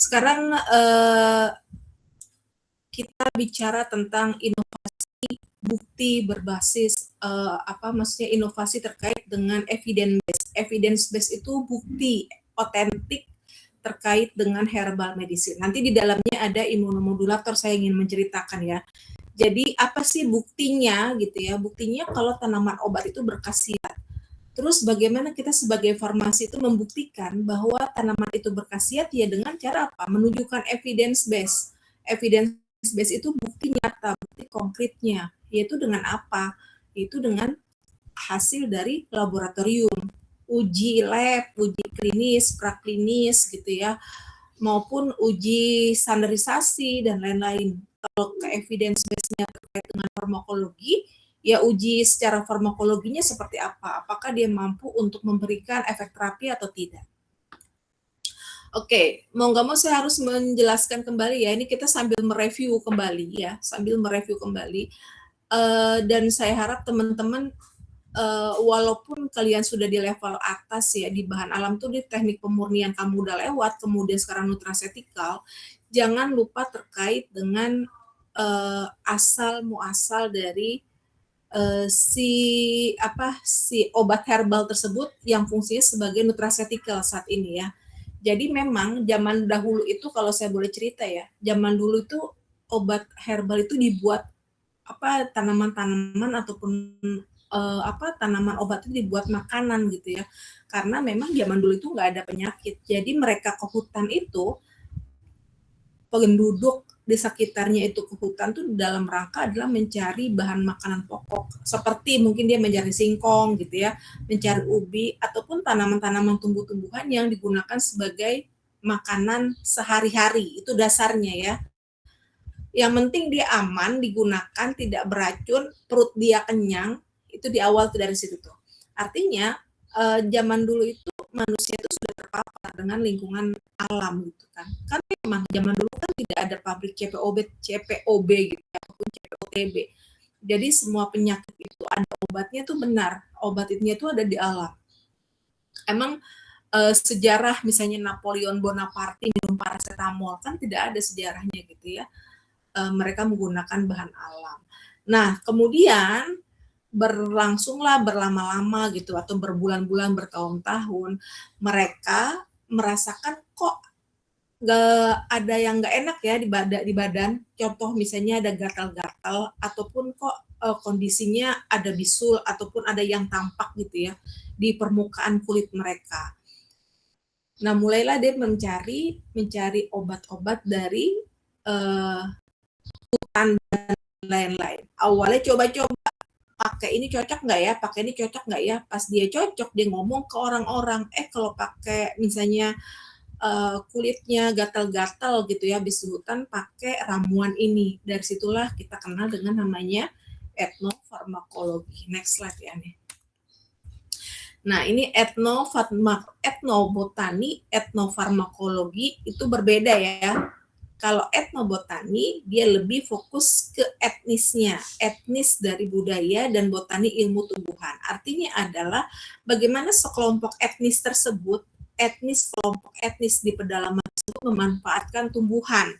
Sekarang kita bicara tentang inovasi bukti berbasis maksudnya inovasi terkait dengan evidence base. Evidence base itu bukti otentik terkait dengan herbal medicine. Nanti di dalamnya ada imunomodulator, saya ingin menceritakan ya. Jadi apa sih buktinya gitu ya? Buktinya kalau tanaman obat itu berkhasiat. Terus bagaimana kita sebagai farmasi itu membuktikan bahwa tanaman itu berkhasiat ya dengan cara apa? Menunjukkan evidence base. Evidence base itu bukti nyata, bukti konkretnya. Yaitu dengan apa? Yaitu dengan hasil dari laboratorium, uji lab, uji klinis, praklinis gitu ya, maupun uji standarisasi dan lain-lain. Kalau ke evidence base-nya terkait dengan farmakologi, ya uji secara farmakologinya seperti apa? Apakah dia mampu untuk memberikan efek terapi atau tidak? Oke, mau nggak mau saya harus menjelaskan kembali ya. Ini kita sambil mereview kembali ya, sambil mereview kembali. Dan saya harap teman-teman walaupun kalian sudah di level atas ya di bahan alam tuh di teknik pemurnian kamu udah lewat, kemudian sekarang nutraceutical, jangan lupa terkait dengan asal muasal dari si obat herbal tersebut yang fungsinya sebagai nutraceutical saat ini ya. Jadi memang zaman dahulu itu kalau saya boleh cerita ya, zaman dulu itu obat herbal itu dibuat tanaman-tanaman ataupun tanaman obat itu dibuat makanan gitu ya. Karena memang zaman dulu itu nggak ada penyakit. Jadi mereka ke hutan itu, penduduk di sekitarnya itu ke hutan tuh dalam rangka adalah mencari bahan makanan pokok. Seperti mungkin dia mencari singkong gitu ya, mencari ubi, ataupun tanaman-tanaman tumbuh-tumbuhan yang digunakan sebagai makanan sehari-hari. Itu dasarnya ya. Yang penting dia aman, digunakan, tidak beracun, perut dia kenyang, itu di awal tuh dari situ tuh. Artinya zaman dulu itu manusia itu sudah terpapar dengan lingkungan alam gitu kan. Kan memang zaman dulu kan tidak ada pabrik CPOB gitu ya, ataupun CPOTB. Jadi semua penyakit itu ada obatnya tuh benar, obatnya itu ada di alam. Emang sejarah misalnya Napoleon Bonaparte minum paracetamol kan tidak ada sejarahnya gitu ya. Mereka menggunakan bahan alam. Nah, kemudian berlangsunglah berlama-lama gitu atau berbulan-bulan, bertahun-tahun, mereka merasakan kok nggak ada yang nggak enak ya di badan. Contoh misalnya ada gatal-gatal ataupun kok kondisinya ada bisul ataupun ada yang tampak gitu ya di permukaan kulit mereka. Nah, mulailah dia mencari obat-obat dari hutan dan lain-lain. Awalnya coba-coba pakai ini cocok nggak ya, pakai ini cocok nggak ya. Pas dia cocok, dia ngomong ke orang-orang, kalau pakai misalnya kulitnya gatal-gatal gitu ya, habis hutan pakai ramuan ini. Dari situlah kita kenal dengan namanya etnofarmakologi. Next slide ya nih. Nah, ini etnobotani, etnofarmakologi itu berbeda ya. Kalau etnobotani, dia lebih fokus ke etnisnya, etnis dari budaya dan botani ilmu tumbuhan. Artinya adalah bagaimana sekelompok etnis tersebut, kelompok etnis di pedalaman tersebut memanfaatkan tumbuhan.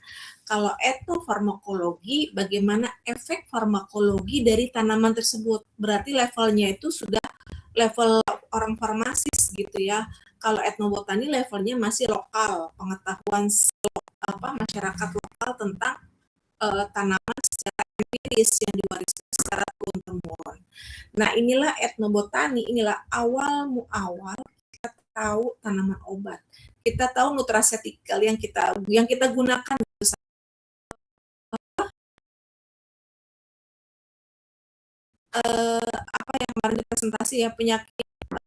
Kalau etnofarmakologi, bagaimana efek farmakologi dari tanaman tersebut. Berarti levelnya itu sudah level orang farmasis gitu ya. Kalau etnobotani levelnya masih lokal, pengetahuan masyarakat lokal tentang tanaman secara empiris yang diwariskan secara turun-temurun. Nah, inilah etnobotani, inilah awal kita tahu tanaman obat. Kita tahu nutraceutical yang kita gunakan yang kemarin presentasi ya, penyakit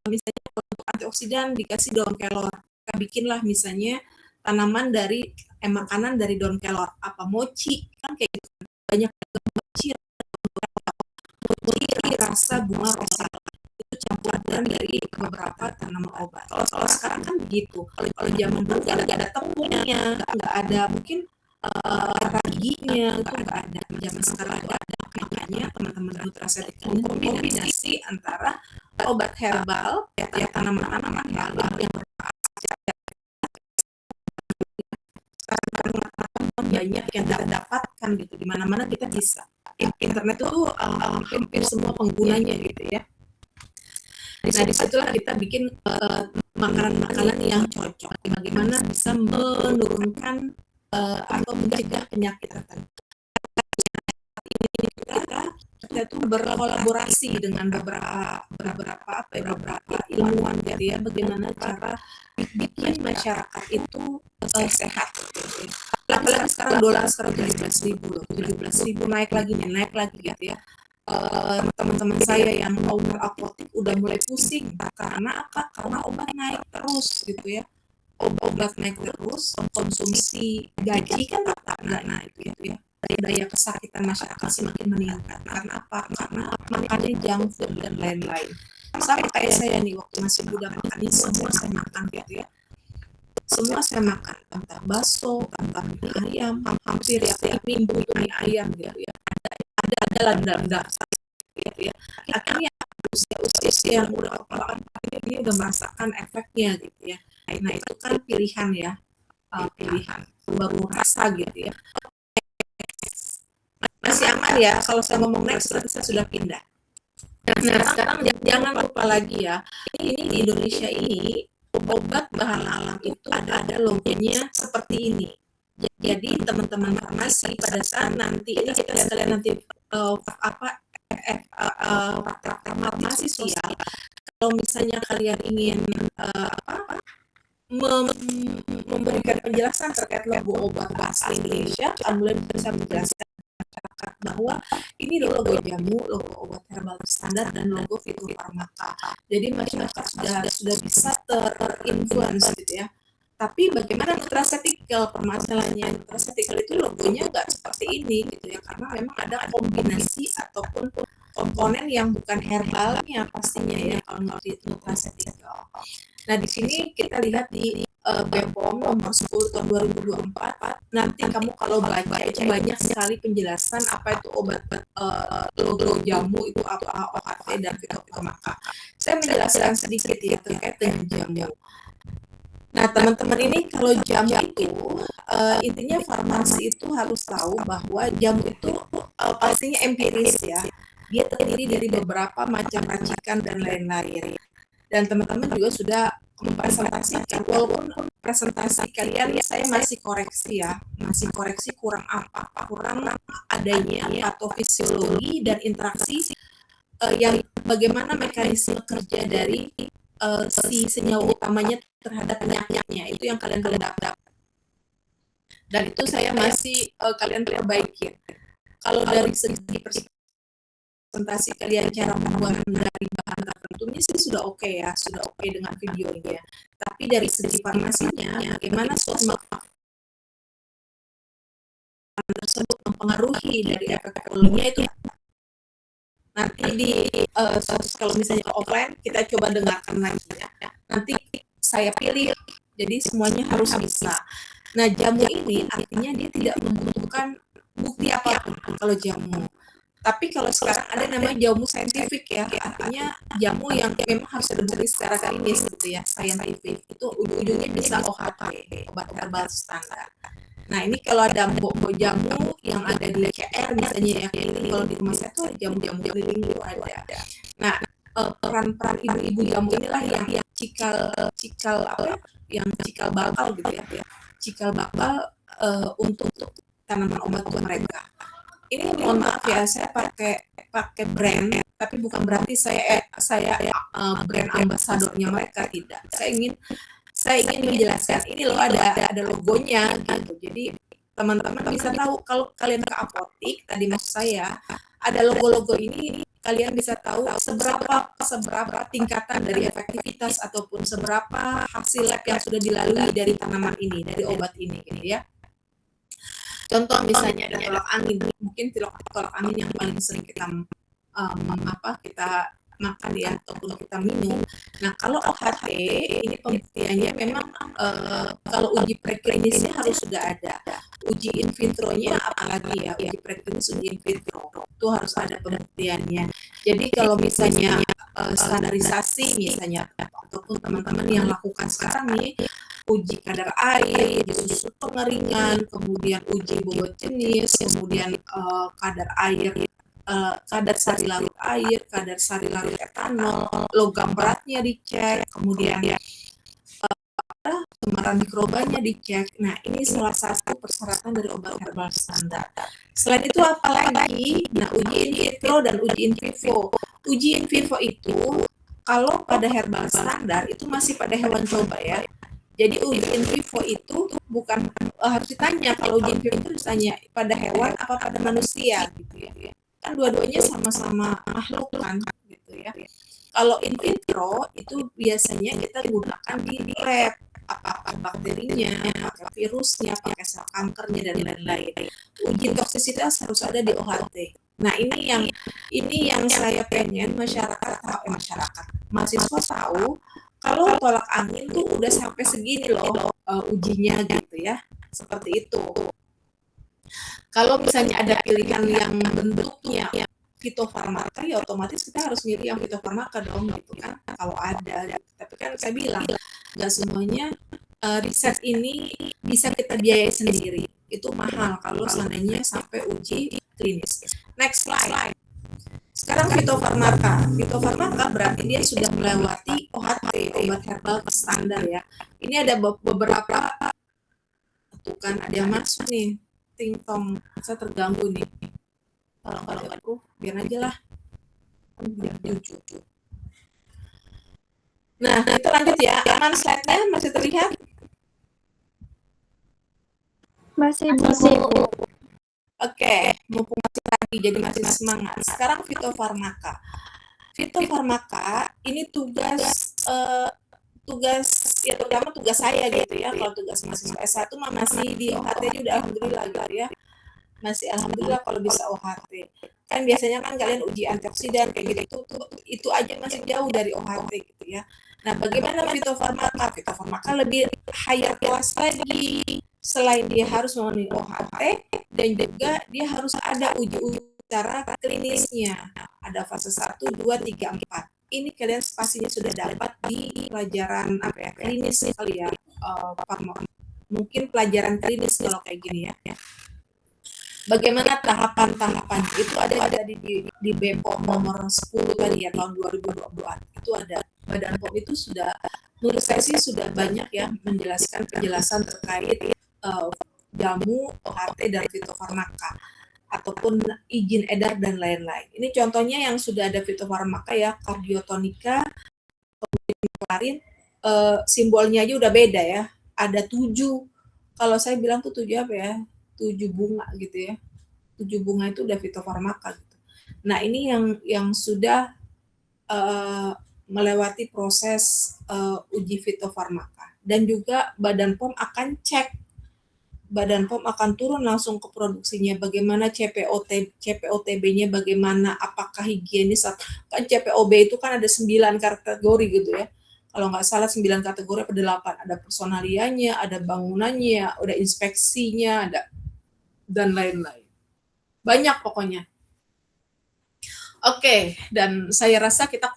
misalnya untuk antioksidan dikasih daun kelor. Kita bikinlah misalnya tanaman dari makanan dari daun kelor, apa mochi kan kayak gitu, banyak mochi rasa bunga rosella itu campuran dari beberapa tanaman obat. Kalau sekarang kan begitu, kalau zaman dulu nggak ada tepungnya, nggak ada mungkin raginya, itu nggak ada. Zaman sekarang itu ada, makanya teman-teman nutraceutical kombinasi antara obat herbal ya tanaman-tanaman herbal yang banyak yang kita dapatkan gitu, di mana-mana kita bisa. Internet itu hampir semua penggunanya gitu ya. Nah, disitulah kita bikin makanan-makanan yang cocok. Bagaimana bisa menurunkan atau mencegah penyakit tertentu. Kita tuh berkolaborasi dengan beberapa ilmuwan gitu ya, bagaimana cara bikin masyarakat itu sehat gitu ya. Apalagi sekarang dolar sekarang 17.000 naik lagi gitu ya. Teman-teman saya yang owner apotek udah mulai pusing karena apa? Karena obat naik terus gitu ya. Obat naik terus, konsumsi gaji kan tetap naik gitu ya. Daya kesakitan masyarakat semakin meningkat. Karena apa? Karena makannya junk food dan lain-lain. Sama kayak saya nih, waktu masih muda makan ini semua saya makan gitu ya. Semua saya makan, entah bakso, entah mie ayam, hampir setiap minggu mie ayam gitu ya. Ada lah dalam daftar gitu ya. Akhirnya usia yang udah kepala ini udah merasakan efeknya gitu ya. Nah itu kan pilihan ya, pilihan baru rasa gitu ya. Masih aman ya, kalau saya ngomong next berarti saya sudah pindah. Nah sekarang jangan lupa lagi ya, ini di Indonesia ini obat bahan alam itu ada logonya seperti ini. Jadi teman-teman farmasi pada saat nanti ini kita sekalian nanti praktek farmasi sosial. Kalau misalnya kalian ingin memberikan penjelasan terkait logo obat bahasa Indonesia, kalian bisa menjelaskan masyarakat bahwa ini logo jamu, logo obat herbal standar dan logo fitofarmaka. Jadi masyarakat sudah bisa terinfluence gitu ya. Tapi bagaimana nutraceutical, permasalahannya nutraceutical itu logonya nggak seperti ini gitu ya, karena memang ada kombinasi ataupun komponen yang bukan herbalnya pastinya ya kalau nutraceutical. Nah di sini kita lihat di BPOM nomor 10 tahun 2024. Nanti kamu kalau baca itu banyak sekali penjelasan apa itu obat logo jamu itu apa, OHT dan fitofarmaka. Saya menjelaskan sedikit ya terkait dengan jamu. Nah teman-teman ini kalau jamu itu intinya farmasi itu harus tahu bahwa jamu itu pastinya empiris ya. Dia terdiri dari beberapa macam racikan dan lain-lain. Dan teman-teman juga sudah mempresentasikan, walaupun presentasi kalian saya masih koreksi ya, masih koreksi kurang adanya patofisiologi dan interaksi yang bagaimana mekanisme kerja dari si senyawa utamanya terhadap penyakitnya, itu yang kalian dapat. Dan itu saya masih kalian perbaiki. Kalau dari segi presentasi kalian cara pembuatan dari bahan tertentu ini sih sudah oke ya, sudah oke dengan videonya. Tapi dari segi farmasinya, bagaimana suatu tersebut mempengaruhi dari efek ekologinya itu nanti di kalau misalnya offline kita coba dengarkan lagi ya. Nanti saya pilih, jadi semuanya harus bisa. Nah jamu ini artinya dia tidak membutuhkan bukti apapun kalau jamu. Tapi kalau sekarang ada namanya jamu saintifik ya, artinya jamu yang memang harus dibeli secara klinis gitu ya, saintifik. Itu ujung-ujungnya bisa OHT, obat herbal standar. Nah ini kalau ada jamu yang ada di CR misalnya ya, ini kalau di rumah saya tuh jamu-jamu keliling itu ada. Nah peran-peran ibu-ibu jamu inilah yang cikal apa ya, yang cikal bakal gitu ya, cikal bakal untuk tanaman obat untuk mereka. Ini mohon maaf ya, saya pakai brand, tapi bukan berarti saya brand ambasadornya mereka, tidak. Saya ingin menjelaskan ini loh ada logonya gitu. Jadi teman-teman bisa tahu kalau kalian ke apotek, tadi maksud saya ada logo-logo ini, kalian bisa tahu seberapa tingkatan dari efektivitas ataupun seberapa hasil lab yang sudah dilalui dari tanaman ini, dari obat ini gitu ya. Contoh misalnya ada tolak angin, mungkin tolak angin yang paling sering kita kita makan ya ataupun kita minum. Nah kalau OHT ini pembuktiannya memang kalau uji preklinisnya harus sudah ada, uji in vitronya apalagi ya, uji preklinis, uji in vitro itu harus ada pembuktiannya. Jadi kalau misalnya standarisasi misalnya, ataupun teman-teman yang lakukan sekarang nih, uji kadar air, uji susu pengeringan, kemudian uji bobot jenis, kemudian kadar air, kadar sari larut air, kadar sari larut etanol, logam beratnya dicek, kemudian cemaran mikrobanya dicek. Nah, ini salah satu persyaratan dari obat herbal standar. Selain itu apa lagi? Nah, uji in vitro dan uji in vivo. Uji in vivo itu kalau pada herbal standar itu masih pada hewan coba ya. Jadi uji in vivo itu bukan harus ditanya, kalau uji in vivo itu ditanya pada hewan apa pada manusia gitu ya. Kan dua-duanya sama-sama makhluk kan gitu ya. Kalau in vitro itu biasanya kita gunakan di lab, apa bakterinya, pakai virusnya, pakai sel kankernya dan lain-lain. Uji toksisitas harus ada di OHT. Nah, ini yang saya pengen masyarakat mahasiswa tahu, kalau tolak angin tuh udah sampai segini loh ujinya gitu ya. Seperti itu. Kalau misalnya ada pilihan yang bentuknya fitofarmaka, ya otomatis kita harus milih yang fitofarmaka dong gitu kan, kalau ada. Tapi kan saya bilang nggak semuanya riset ini bisa kita biayai sendiri, itu mahal kalau seandainya sampai uji klinis. Next slide. Sekarang fitofarmaka berarti dia sudah melewati OHT, obat herbal standar ya. Ini ada beberapa, tuh kan ada yang masuk nih, ting-tong, saya terganggu nih. Kalau aku biar aja lah, biar jujur. Nah, kita lanjut ya. Aman slide-nya masih terlihat? Masih. Oke, mumpung masih lagi, jadi masih semangat. Sekarang fitofarmaka. Fitofarmaka ini tugas ya, terutama tugas saya gitu ya. Kalau tugas mahasiswa S1 mah masih di OHT juga, alhamdulillah gitu ya. Masih alhamdulillah kalau bisa OHT. Kan biasanya kan kalian uji antioksidan kayak gitu, itu aja masih jauh dari OHT gitu ya. Nah, bagaimana fitofarmaka? Fitofarmaka lebih higher class lagi. Selain dia harus memenuhi OHT, dan juga dia harus ada uji secara klinisnya. Ada fase 1, 2, 3, 4. Ini kalian pastinya sudah dapat di pelajaran klinis kali ya. Mungkin pelajaran klinis kalau kayak gini ya. Bagaimana tahapan-tahapan itu ada di BPOM nomor 10 tadi ya, tahun 2022. Itu ada. Badan POM itu sudah, menurut saya sih sudah banyak ya menjelaskan penjelasan terkait jamu, OHT, dan fitofarmaka ataupun izin edar dan lain-lain. Ini contohnya yang sudah ada fitofarmaka ya, kardiotonika, kemarin simbolnya aja udah beda ya. Ada 7. Kalau saya bilang tuh 7 apa ya? 7 bunga gitu ya. 7 bunga itu udah fitofarmaka gitu. Nah, ini yang sudah melewati proses uji fitofarmaka, dan juga Badan POM akan cek, Badan POM akan turun langsung ke produksinya, bagaimana CPOTB-nya, bagaimana, apakah higienis, kan CPOB itu kan ada 9 kategori gitu ya. Kalau nggak salah 9 kategori atau 8, ada personalianya, ada bangunannya, ada inspeksinya, ada dan lain-lain. Banyak pokoknya. Oke, dan saya rasa kita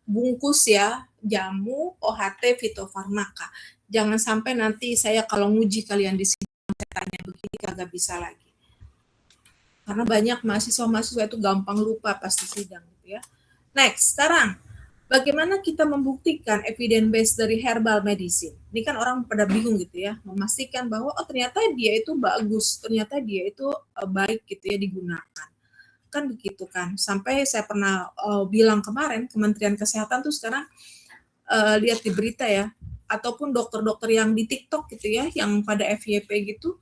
bungkus ya, jamu, OHT, fitofarmaka. Jangan sampai nanti saya kalau nguji kalian di sini saya tanya begini kagak bisa lagi. Karena banyak mahasiswa itu gampang lupa pasti sidang gitu ya. Next, sekarang bagaimana kita membuktikan evidence base dari herbal medicine? Ini kan orang pada bingung gitu ya, memastikan bahwa oh ternyata dia itu bagus, ternyata dia itu baik gitu ya digunakan. Kan begitu kan, sampai saya pernah bilang kemarin, Kementerian Kesehatan tuh sekarang lihat di berita ya, ataupun dokter-dokter yang di TikTok gitu ya, yang pada FYP gitu,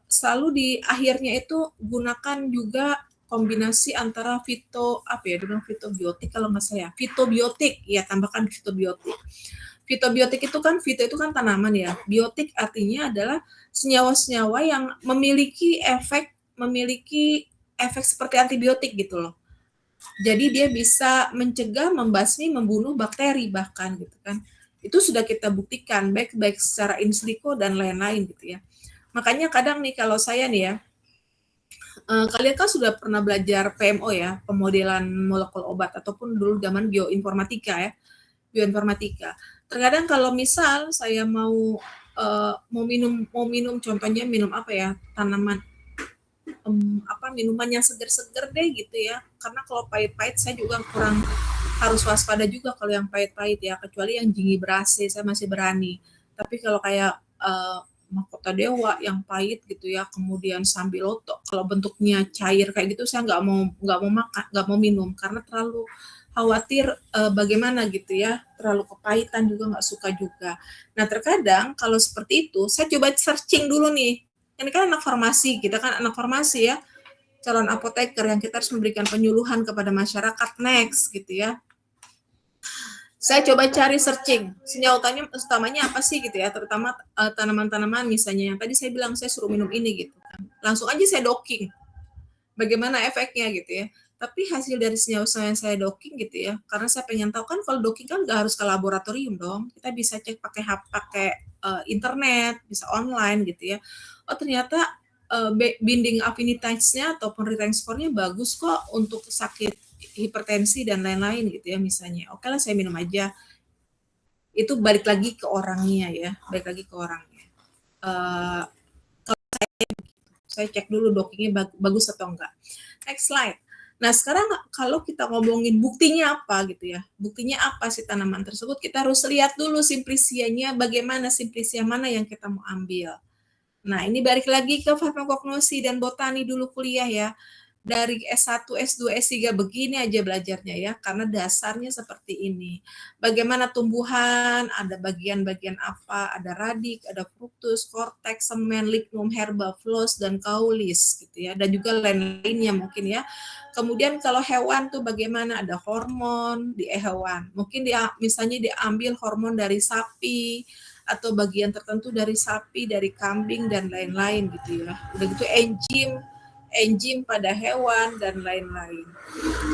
selalu di akhirnya itu gunakan juga kombinasi antara fitobiotik kalau nggak salah, fitobiotik ya, tambahkan fitobiotik. Fitobiotik itu kan, fito itu kan tanaman ya, biotik artinya adalah senyawa-senyawa yang memiliki efek seperti antibiotik gitu loh. Jadi dia bisa mencegah, membasmi, membunuh bakteri bahkan gitu kan. Itu sudah kita buktikan baik secara in silico dan lain-lain gitu ya. Makanya kadang nih kalau saya nih ya, Kalian kan sudah pernah belajar PMO ya, pemodelan molekul obat ataupun dulu zaman bioinformatika ya, bioinformatika. Terkadang kalau misal saya mau minum contohnya minum apa ya, tanaman minuman yang seger-seger deh gitu ya. Karena kalau pahit-pahit saya juga kurang harus waspada juga kalau yang pahit-pahit ya, kecuali yang jingi berase saya masih berani. Tapi kalau kayak Mahkota Dewa yang pahit gitu ya, kemudian Sambiloto kalau bentuknya cair kayak gitu saya nggak mau makan, nggak mau minum karena terlalu khawatir bagaimana gitu ya, terlalu kepahitan juga nggak suka juga. Nah terkadang kalau seperti itu saya coba searching dulu nih. Ini kan anak farmasi, kita kan anak farmasi ya, calon apoteker yang kita harus memberikan penyuluhan kepada masyarakat next gitu ya. Saya coba cari searching, senyawa utamanya apa sih gitu ya, terutama tanaman-tanaman misalnya yang tadi saya bilang saya suruh minum ini gitu kan. Langsung aja saya docking, bagaimana efeknya gitu ya. Tapi hasil dari senyawa yang saya docking gitu ya, karena saya pengen tahu kan kalau docking kan nggak harus ke laboratorium dong, kita bisa cek pakai internet, bisa online gitu ya. Oh ternyata binding affinitasnya ataupun return score-nya bagus kok untuk sakit hipertensi dan lain-lain gitu ya misalnya. Oke lah saya minum aja. Itu balik lagi ke orangnya ya, balik lagi ke orangnya. Kalau saya cek dulu dockingnya bagus atau enggak. Next slide. Nah sekarang kalau kita ngomongin buktinya apa gitu ya, buktinya apa sih tanaman tersebut, kita harus lihat dulu simplicianya, bagaimana simplicia mana yang kita mau ambil. Nah ini balik lagi ke farmakognosi dan botani dulu kuliah ya. Dari S1, S2, S3 begini aja belajarnya ya, karena dasarnya seperti ini. Bagaimana tumbuhan, ada bagian-bagian apa, ada radik, ada fructus, cortex, semen, lignum, herba, flos, dan caulis gitu ya, dan juga lain-lainnya mungkin ya. Kemudian kalau hewan tuh bagaimana, ada hormon di hewan, mungkin misalnya diambil hormon dari sapi, atau bagian tertentu dari sapi, dari kambing, dan lain-lain gitu ya. Udah gitu enzim pada hewan dan lain-lain.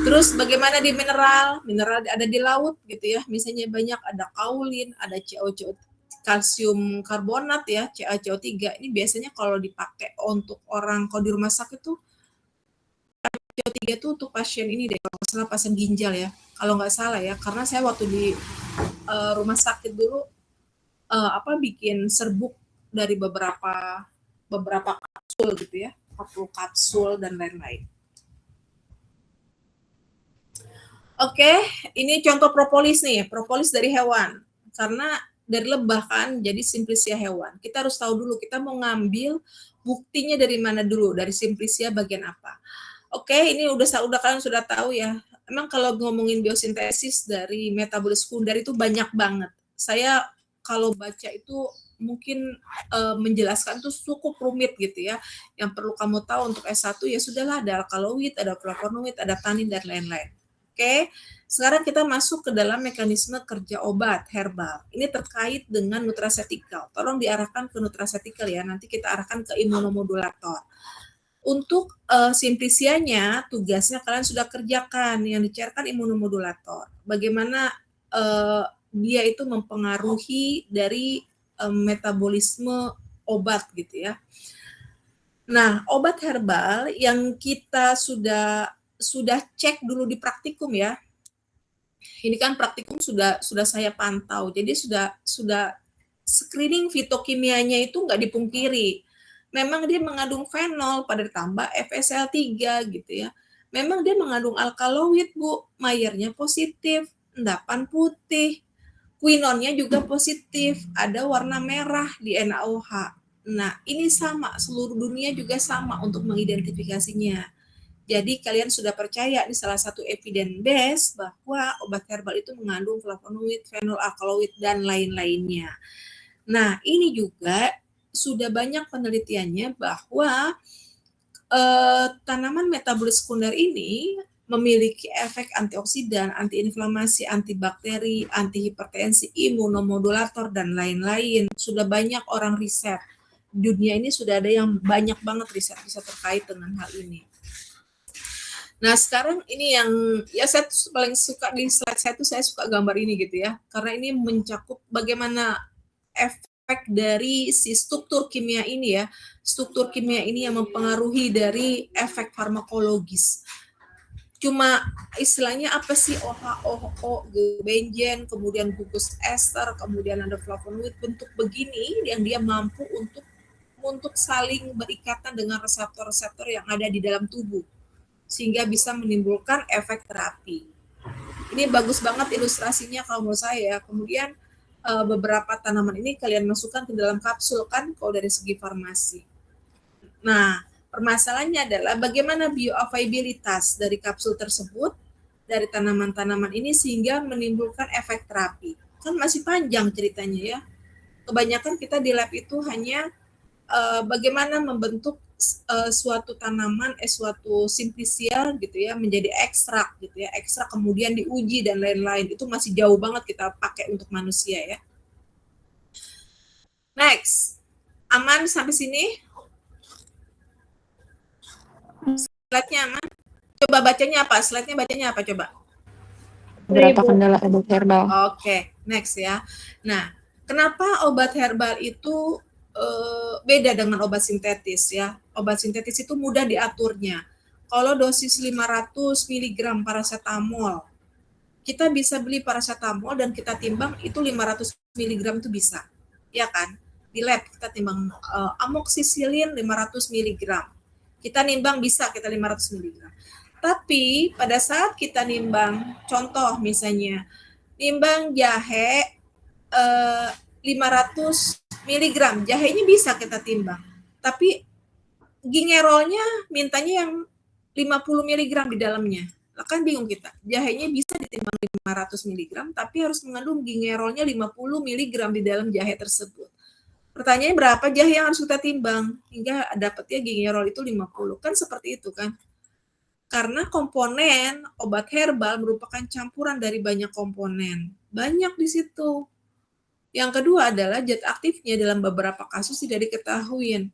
Terus bagaimana di mineral? Mineral ada di laut gitu ya. Misalnya banyak ada kaolin, ada CaCO, kalsium karbonat ya, CaCO3. Ini biasanya kalau dipakai untuk orang kalau di rumah sakit tuh CaCO3 itu untuk pasien ini deh, kalau nggak salah pasien ginjal ya. Kalau nggak salah ya, karena saya waktu di rumah sakit dulu bikin serbuk dari beberapa kapsul gitu ya, 40 kapsul dan lain-lain. Oke, ini contoh propolis nih, propolis dari hewan. Karena dari lebah kan, jadi simplicia hewan. Kita harus tahu dulu, kita mau ngambil buktinya dari mana dulu, dari simplicia bagian apa. Oke, ini udah kalian sudah tahu ya. Emang kalau ngomongin biosintesis dari metabolis sekunder itu banyak banget. Saya kalau baca itu mungkin menjelaskan itu cukup rumit gitu ya. Yang perlu kamu tahu untuk S1 ya sudahlah, ada alkaloid, ada flavonoid, ada tanin dan lain-lain. Oke, sekarang kita masuk ke dalam mekanisme kerja obat herbal. Ini terkait dengan nutraceutical. Tolong diarahkan ke nutraceutical ya. Nanti kita arahkan ke imunomodulator. Untuk simplicianya, tugasnya kalian sudah kerjakan yang dicairkan imunomodulator. Bagaimana dia itu mempengaruhi dari metabolisme obat gitu ya. Nah, obat herbal yang kita sudah cek dulu di praktikum ya. Ini kan praktikum sudah saya pantau. Jadi sudah screening fitokimianya itu nggak dipungkiri. Memang dia mengandung fenol pada ditambah FSL3 gitu ya. Memang dia mengandung alkaloid, Bu. Mayernya positif, endapan putih. Quinonnya juga positif, ada warna merah di NaOH. Nah, ini sama, seluruh dunia juga sama untuk mengidentifikasinya. Jadi kalian sudah percaya di salah satu evidence base bahwa obat herbal itu mengandung flavonoid, fenol alkaloid, dan lain-lainnya. Nah, ini juga sudah banyak penelitiannya bahwa tanaman metabolis sekunder ini memiliki efek antioksidan, antiinflamasi, antibakteri, antihipertensi, imunomodulator, dan lain-lain. Sudah banyak orang riset. Dunia ini sudah ada yang banyak banget riset bisa terkait dengan hal ini. Nah sekarang ini yang ya saya paling suka di slide saya itu saya suka gambar ini gitu ya, karena ini mencakup bagaimana efek efek dari si struktur kimia ini ya. Struktur kimia ini yang mempengaruhi dari efek farmakologis. Cuma istilahnya apa sih OH, benzen, kemudian gugus ester, kemudian ada flavonoid, bentuk begini yang dia mampu untuk saling berikatan dengan reseptor-reseptor yang ada di dalam tubuh sehingga bisa menimbulkan efek terapi. Ini bagus banget ilustrasinya kalau menurut saya. Kemudian beberapa tanaman ini kalian masukkan ke dalam kapsul kan kalau dari segi farmasi. Nah, permasalahannya adalah bagaimana bioavailabilitas dari kapsul tersebut dari tanaman-tanaman ini sehingga menimbulkan efek terapi. Kan masih panjang ceritanya ya. Kebanyakan kita di lab itu hanya bagaimana membentuk suatu tanaman, suatu simplisia gitu ya, menjadi ekstrak gitu ya, ekstrak kemudian diuji dan lain-lain. Itu masih jauh banget kita pakai untuk manusia ya. Next, aman sampai sini? Slide-nya aman? Coba bacanya apa? Slide-nya bacanya apa coba? Beberapa kendala obat herbal. Oke, next ya. Nah, kenapa obat herbal itu beda dengan obat sintetis ya? Obat sintetis itu mudah diaturnya. Kalau dosis 500 mg paracetamol, kita bisa beli paracetamol dan kita timbang itu 500 mg itu bisa. Ya kan? Di lab kita timbang amoxicillin 500 mg. Kita nimbang bisa kita 500 mg. Tapi pada saat kita nimbang, contoh misalnya, nimbang jahe 500 mg, jahenya bisa kita timbang. Tapi gingerolnya mintanya yang 50 mg di dalamnya. Kan bingung kita. Jahenya bisa ditimbang 500 mg, tapi harus mengandung gingerolnya 50 mg di dalam jahe tersebut. Pertanyaannya berapa jahe yang harus kita timbang hingga dapatnya gingerol itu 50. Kan seperti itu kan. Karena komponen obat herbal merupakan campuran dari banyak komponen. Banyak di situ. Yang kedua adalah zat aktifnya dalam beberapa kasus tidak diketahui.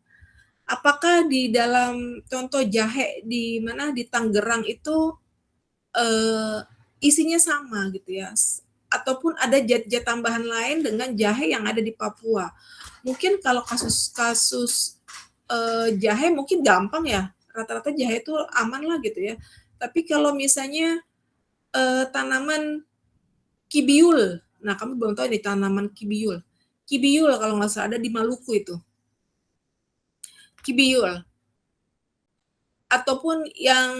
Apakah di dalam contoh jahe di mana di Tangerang itu isinya sama gitu ya, ataupun ada zat-zat tambahan lain dengan jahe yang ada di Papua. Mungkin kalau kasus jahe mungkin gampang ya, rata-rata jahe itu aman lah gitu ya. Tapi kalau misalnya tanaman kibiul, nah kamu belum tahu ini tanaman kibiul. Kibiul kalau nggak salah ada di Maluku itu. Kibiul. Ataupun yang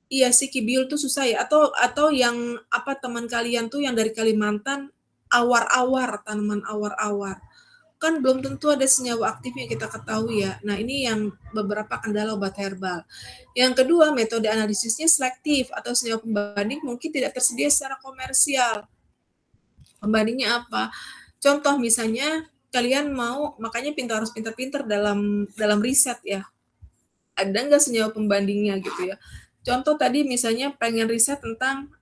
iya sih kibiul tuh susah ya. Atau yang apa teman kalian tuh yang dari Kalimantan awar-awar, tanaman awar-awar. Kan belum tentu ada senyawa aktif yang kita ketahui ya. Nah, ini yang beberapa kendala obat herbal. Yang kedua, metode analisisnya selektif atau senyawa pembanding mungkin tidak tersedia secara komersial. Pembandingnya apa? Contoh misalnya kalian mau, makanya harus pintar-pintar dalam riset ya. Ada nggak senyawa pembandingnya gitu ya. Contoh tadi misalnya pengen riset tentang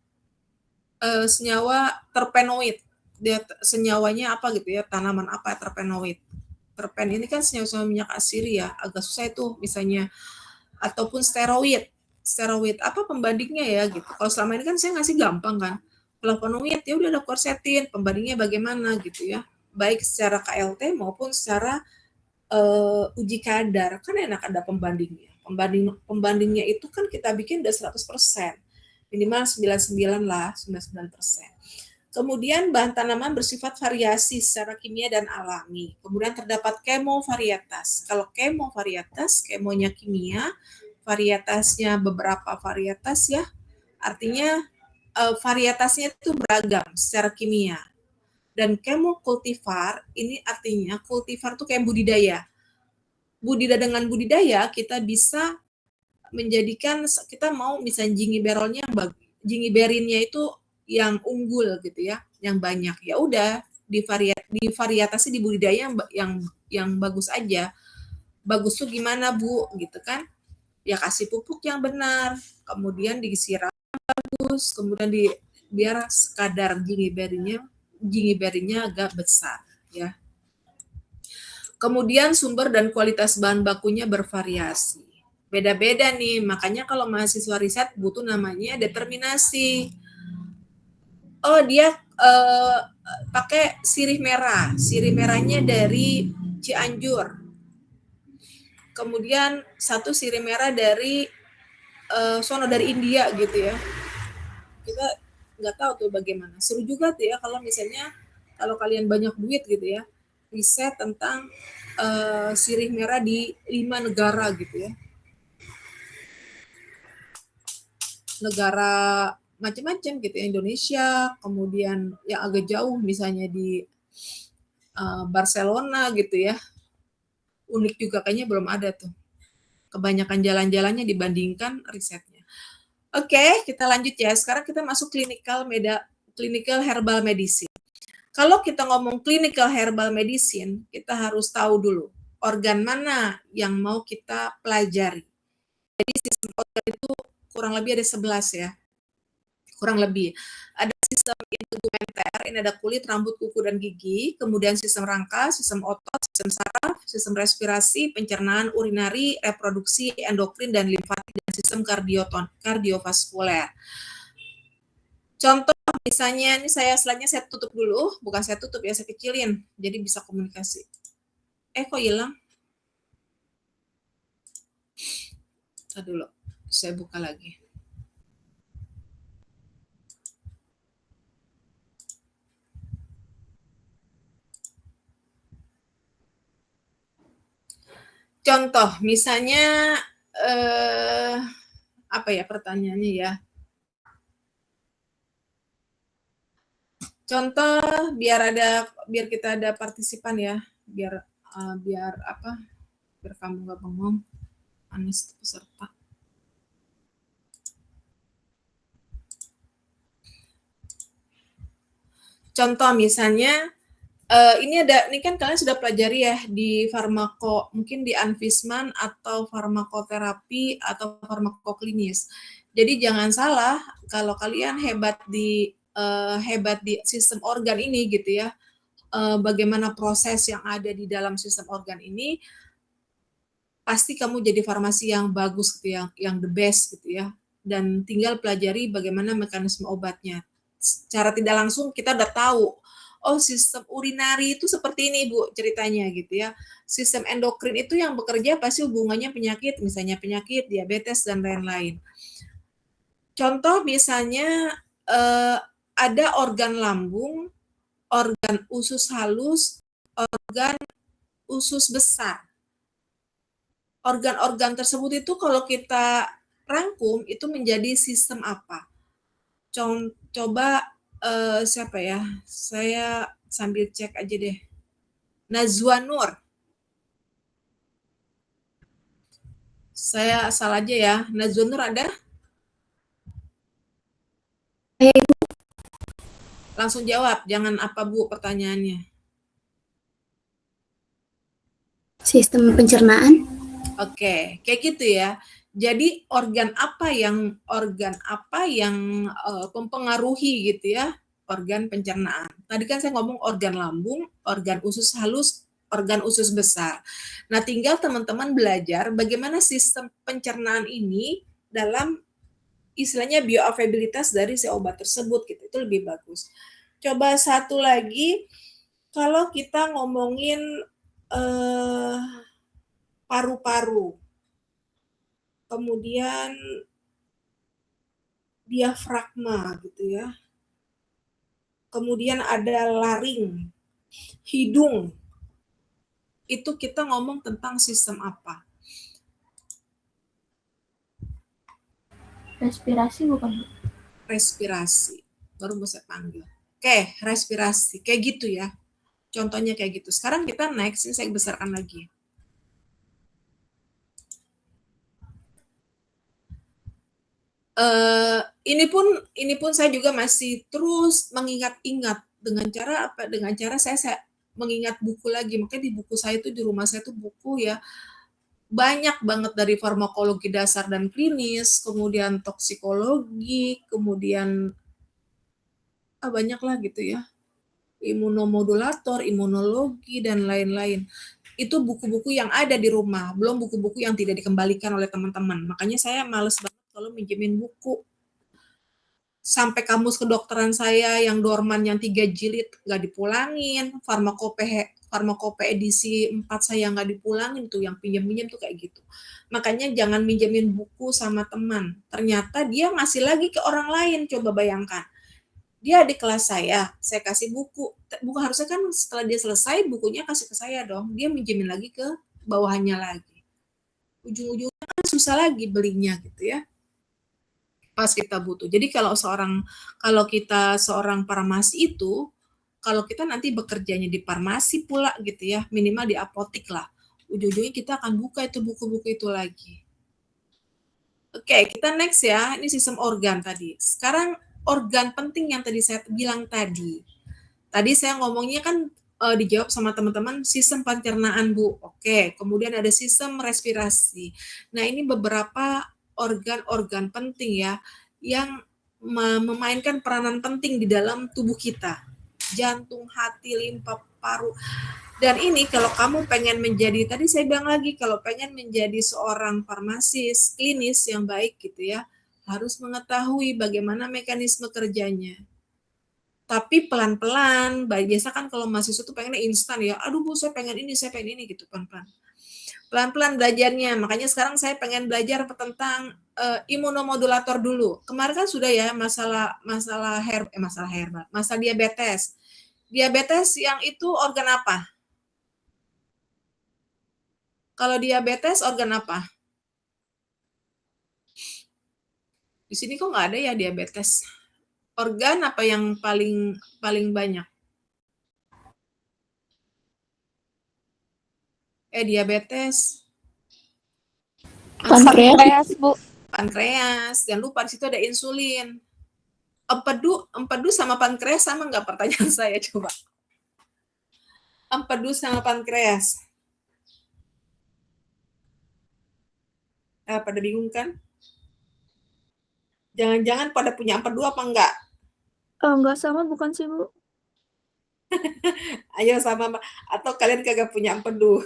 senyawa terpenoid. Dia senyawanya apa gitu ya, tanaman apa terpenoid. Terpen ini kan senyawa minyak asiri ya, agak susah itu misalnya. Ataupun steroid. Steroid apa pembandingnya ya gitu. Kalau selama ini kan saya ngasih gampang kan. Flavonoid ya udah ada quercetin, pembandingnya bagaimana gitu ya. Baik secara KLT maupun secara uji kadar, kan enak ada pembandingnya. Pembandingnya itu kan kita bikin udah 100%. Minimal 99 lah, 99%. Kemudian bahan tanaman bersifat variasi secara kimia dan alami. Kemudian terdapat kemovarietas. Kalau kemovarietas, kemonya kimia, varietasnya beberapa varietas ya. Artinya varietasnya itu beragam secara kimia. Dan kemokultivar ini artinya kultivar itu kayak budidaya. Dengan budidaya kita bisa menjadikan kita mau misalnya jingiberinnya itu yang unggul gitu ya, yang banyak. Ya udah divariatasi di budidaya yang bagus aja. Bagus tuh gimana, Bu? Gitu kan. Ya kasih pupuk yang benar, kemudian disiram bagus, kemudian biar kadar jingiberinya agak besar ya. Kemudian sumber dan kualitas bahan bakunya bervariasi. Beda-beda nih, makanya kalau mahasiswa riset butuh namanya determinasi. Oh dia pakai sirih merah. Sirih merahnya dari Cianjur. Kemudian satu sirih merah dari sono dari India gitu ya. Kita nggak tahu tuh bagaimana. Seru juga tuh ya kalau misalnya kalau kalian banyak duit gitu ya, riset tentang sirih merah di 5 negara gitu ya. Negara macam-macam gitu ya, Indonesia, kemudian yang agak jauh misalnya di Barcelona gitu ya. Unik juga kayaknya belum ada tuh. Kebanyakan jalan-jalannya dibandingkan risetnya. Oke, kita lanjut ya. Sekarang kita masuk clinical herbal medicine. Kalau kita ngomong clinical herbal medicine, kita harus tahu dulu organ mana yang mau kita pelajari. Jadi sistem organ itu kurang lebih ada 11 ya. Kurang lebih. Ada sistem integumenter, ini ada kulit, rambut, kuku, dan gigi. Kemudian sistem rangka, sistem otot, sistem saraf, sistem respirasi, pencernaan, urinari, reproduksi, endokrin, dan limfatik, dan sistem kardiovaskuler. Contoh misalnya, ini slide-nya saya tutup dulu, bukan saya tutup ya, saya kecilin, jadi bisa komunikasi. Kok hilang? Tadi dulu, saya buka lagi. Contoh, misalnya apa ya pertanyaannya ya? Contoh biar kita ada partisipan ya, biar apa? Biar kamu nggak bengong. Anis peserta. Contoh misalnya ini kan kalian sudah pelajari ya di mungkin di Anvisman atau farmakoterapi atau farmakoklinis. Jadi jangan salah kalau kalian hebat di sistem organ ini gitu ya. Bagaimana proses yang ada di dalam sistem organ ini, pasti kamu jadi farmasi yang bagus gitu, yang the best gitu ya. Dan tinggal pelajari bagaimana mekanisme obatnya. Secara tidak langsung kita udah tahu, oh sistem urinari itu seperti ini Bu ceritanya gitu ya. Sistem endokrin itu yang bekerja pasti hubungannya penyakit, misalnya penyakit diabetes dan lain-lain. Contoh misalnya ada organ lambung, organ usus halus, organ usus besar. Organ-organ tersebut itu kalau kita rangkum itu menjadi sistem apa? Coba siapa ya? Saya sambil cek aja deh. Najwa Nur. Saya asal aja ya. Najwa Nur ada? Langsung jawab, jangan apa Bu pertanyaannya. Sistem pencernaan. Oke, kayak gitu ya. Jadi organ apa yang mempengaruhi gitu ya organ pencernaan. Tadi kan saya ngomong organ lambung, organ usus halus, organ usus besar. Nah, tinggal teman-teman belajar bagaimana sistem pencernaan ini dalam istilahnya bioavailabilitas dari si obat tersebut gitu. Itu lebih bagus. Coba satu lagi, kalau kita ngomongin paru-paru, kemudian diafragma gitu ya. Kemudian ada laring, hidung. Itu kita ngomong tentang sistem apa? Respirasi bukan? Respirasi. Baru mau saya panggil. Oke, respirasi. Kayak gitu ya. Contohnya kayak gitu. Sekarang kita next, ini saya besarkan lagi. Ini pun saya juga masih terus mengingat-ingat dengan cara apa? Dengan cara saya mengingat buku lagi. Makanya di buku saya itu di rumah saya itu buku ya banyak banget dari farmakologi dasar dan klinis, kemudian toksikologi, kemudian banyak lah gitu ya. Imunomodulator, imunologi dan lain-lain. Itu buku-buku yang ada di rumah, belum buku-buku yang tidak dikembalikan oleh teman-teman. Makanya saya males banget kalau minjemin buku. sampai kamus kedokteran saya yang dorman yang 3 jilid nggak dipulangin, farmakope edisi 4 saya nggak dipulangin tuh, yang pinjam-pinjam tuh kayak gitu. Makanya jangan minjemin buku sama teman. Ternyata dia ngasih lagi ke orang lain, coba bayangkan. Dia di kelas saya kasih buku. Buku harusnya kan setelah dia selesai bukunya kasih ke saya dong. Dia minjemin lagi ke bawahannya lagi. Ujung-ujungnya kan susah lagi belinya gitu ya. Pas kita butuh. Jadi kalau kita seorang farmasi itu, kalau kita nanti bekerjanya di farmasi pula gitu ya, minimal di apotik lah. Ujung-ujungnya kita akan buka itu buku-buku itu lagi. Oke, kita next ya. Ini sistem organ tadi. Sekarang organ penting yang tadi saya bilang tadi. Tadi saya ngomongnya kan dijawab sama teman-teman sistem pencernaan, Bu. Oke, kemudian ada sistem respirasi. Nah, ini beberapa organ-organ penting ya yang memainkan peranan penting di dalam tubuh kita. Jantung, hati, limpa, paru. Dan ini kalau kamu pengen menjadi, tadi saya bilang lagi, kalau pengen menjadi seorang farmasis klinis yang baik gitu ya, harus mengetahui bagaimana mekanisme kerjanya. Tapi pelan-pelan, biasa kan kalau mahasiswa tuh pengennya instan ya, aduh Bu saya pengen ini gitu, pelan-pelan. Pelan-pelan belajarnya, makanya sekarang saya pengen belajar tentang imunomodulator dulu. Kemarin kan sudah ya masalah diabetes. Diabetes yang itu organ apa? Kalau diabetes organ apa? Di sini kok nggak ada ya diabetes. Organ apa yang paling banyak? Diabetes. Pankreas, Bu. Pankreas. Jangan lupa di situ ada insulin. Empedu sama pankreas sama nggak, pertanyaan saya coba? Empedu sama pankreas. Pada bingung kan? Jangan-jangan pada punya empedu apa enggak? Enggak sama, bukan sih, Bu. Ayo sama, atau kalian kagak punya empedu?